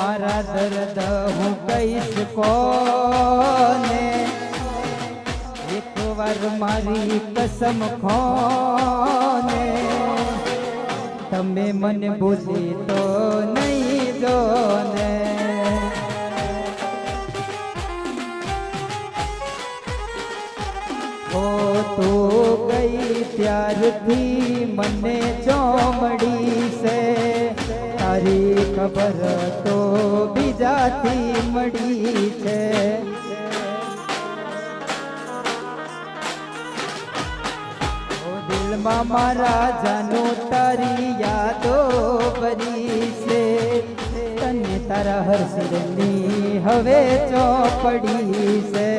મારા દર્દ હું કહીશ કોને, એક વાર મારી કસમ ખોને, તમે મને ભૂલી તો નહીં જો ને. ઓ તું ગઈ ત્યારથી મને ચોમડી છે, તારી ખબર તો બીજાથી મળી છે. દિલમાં મારા જાનું તારી યાદો ભરી છે, તને તારા હર્ષની હવે ચોપડી છે.